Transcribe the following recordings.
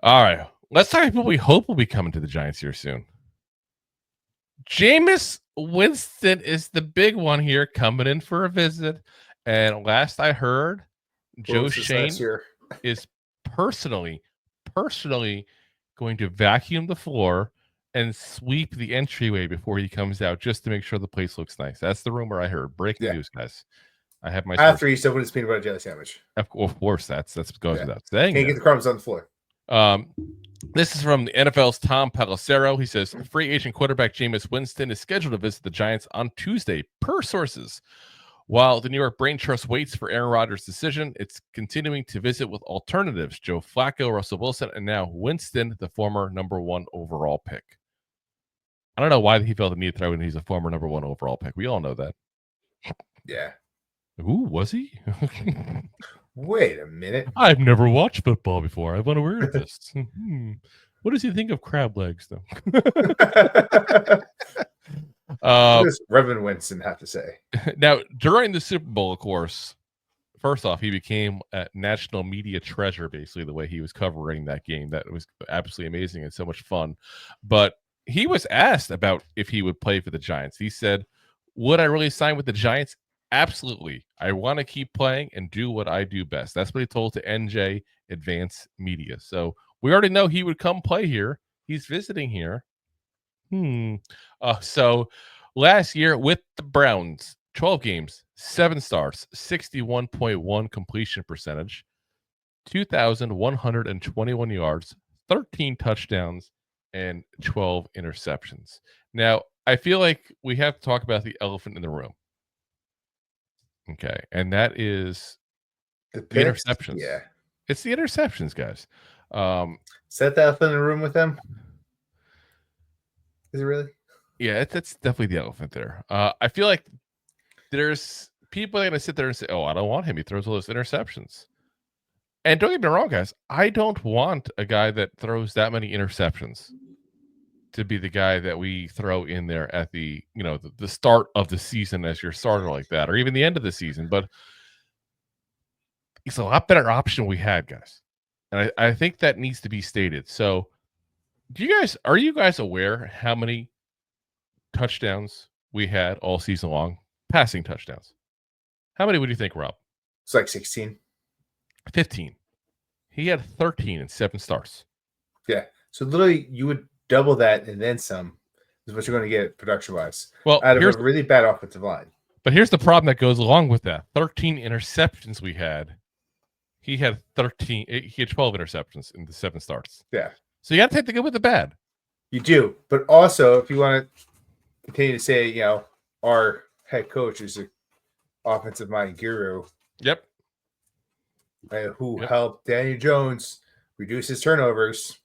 All right. Let's talk about people we hope will be coming to the Giants here soon. Jameis Winston is the big one here coming in for a visit. And last I heard, What Joe was this last Shane year? is personally going to vacuum the floor and sweep the entryway before he comes out just to make sure the place looks nice. That's the rumor I heard. Breaking news, guys. I have my source. After he still put his peanut butter jelly sandwich. Of course, that's goes without saying. Can't get the crumbs on the floor. This is from the NFL's Tom Pelissero. He says free agent quarterback Jameis Winston is scheduled to visit the Giants on Tuesday, per sources. While the New York Brain Trust waits for Aaron Rodgers' decision, it's continuing to visit with alternatives: Joe Flacco, Russell Wilson, and now Winston, the former number 1 overall pick. I don't know why he felt the need to throw in he's a former number 1 overall pick. We all know that. Yeah. Ooh, was he? Wait a minute. I've never watched football before. I'm unaware of this. What does he think of crab legs, though? What does Reverend Winston have to say? Now, during the Super Bowl, of course, first off, he became a national media treasure, basically, the way he was covering that game. That was absolutely amazing and so much fun. But he was asked about if he would play for the Giants. He said, would I really sign with the Giants? Absolutely. I want to keep playing and do what I do best. That's what he told to NJ Advance Media. So we already know he would come play here. He's visiting here. So last year with the Browns, 12 games, 7 starts, 61.1 completion percentage, 2,121 yards, 13 touchdowns, and 12 interceptions. Now, I feel like we have to talk about the elephant in the room. Okay, and that is the interceptions. Yeah, it's the interceptions, guys. Is that the elephant in the room with them? Is it really? Yeah, it's definitely the elephant there. I feel like there's people are going to sit there and say, "Oh, I don't want him. He throws all those interceptions." And don't get me wrong, guys. I don't want a guy that throws that many interceptions to be the guy that we throw in there at the start of the season as your starter like that, or even the end of the season. But he's a lot better option we had, guys. And I think that needs to be stated. So are you guys aware how many touchdowns we had all season long? Passing touchdowns. How many would you think, Rob? It's like 16. 15. He had 13 in 7 starts. Yeah. So literally you would double that and then some is what you're going to get production-wise. Well, out of a really bad offensive line. But here's the problem that goes along with that. 13 interceptions we had. He had 12 interceptions in the 7 starts. Yeah. So you got to take the good with the bad. You do. But also, if you want to continue to say, our head coach is an offensive mind guru. Yep. Who helped Daniel Jones reduce his turnovers.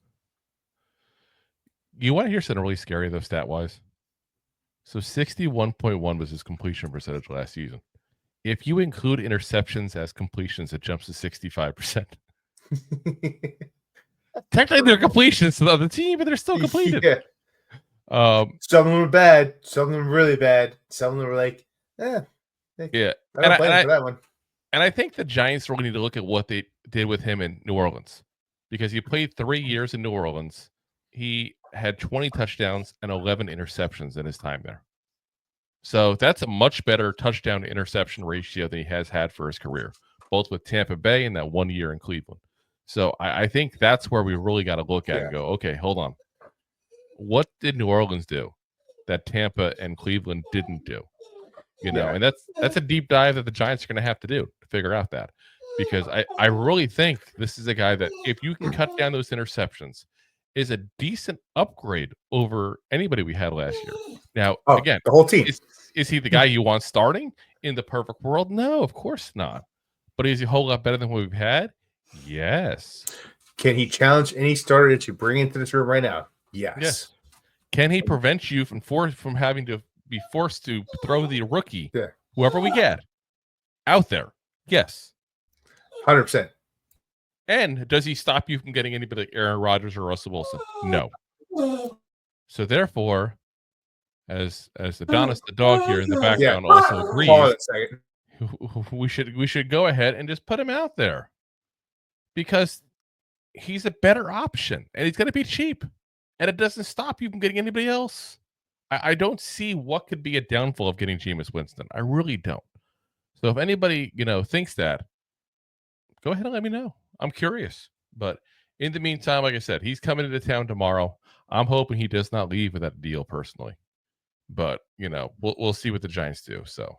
You want to hear something really scary, though, stat-wise? So 61.1 was his completion percentage last season. If you include interceptions as completions, it jumps to 65%. Technically, they're completions to the other team, but they're still completed. Yeah. Some of them were bad. Some of them were really bad. Some of them were like, yeah. I don't blame him for that one. And I think the Giants really need to look at what they did with him in New Orleans, because he played 3 years in New Orleans. He had 20 touchdowns and 11 interceptions in his time there. So that's a much better touchdown to interception ratio than he has had for his career, both with Tampa Bay and that 1 year in Cleveland. So I think that's where we really got to look at and go, okay, hold on. What did New Orleans do that Tampa and Cleveland didn't do? And that's a deep dive that the Giants are going to have to do to figure out that, because I really think this is a guy that, if you can cut down those interceptions, is a decent upgrade over anybody we had last year. Now, again, the whole team. Is he the guy you want starting in the perfect world? No, of course not. But is he a whole lot better than what we've had? Yes. Can he challenge any starter that you bring into this room right now? Yes. Can he prevent you from having to be forced to throw the rookie, whoever we get, out there? Yes. 100%. And does he stop you from getting anybody like Aaron Rodgers or Russell Wilson? No. So therefore, as Adonis the dog here in the background also agrees, we should go ahead and just put him out there, because he's a better option, and he's going to be cheap, and it doesn't stop you from getting anybody else. I don't see what could be a downfall of getting Jameis Winston. I really don't. So if anybody thinks that, go ahead and let me know. I'm curious. But in the meantime, like I said, he's coming into town tomorrow. I'm hoping he does not leave with that deal personally. But we'll see what the Giants do. So.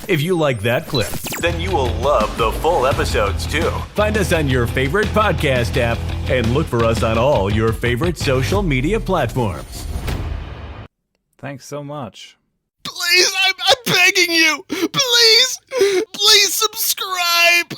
If you like that clip, then you will love the full episodes too. Find us on your favorite podcast app and look for us on all your favorite social media platforms. Thanks so much. Please, I'm begging you. Please subscribe.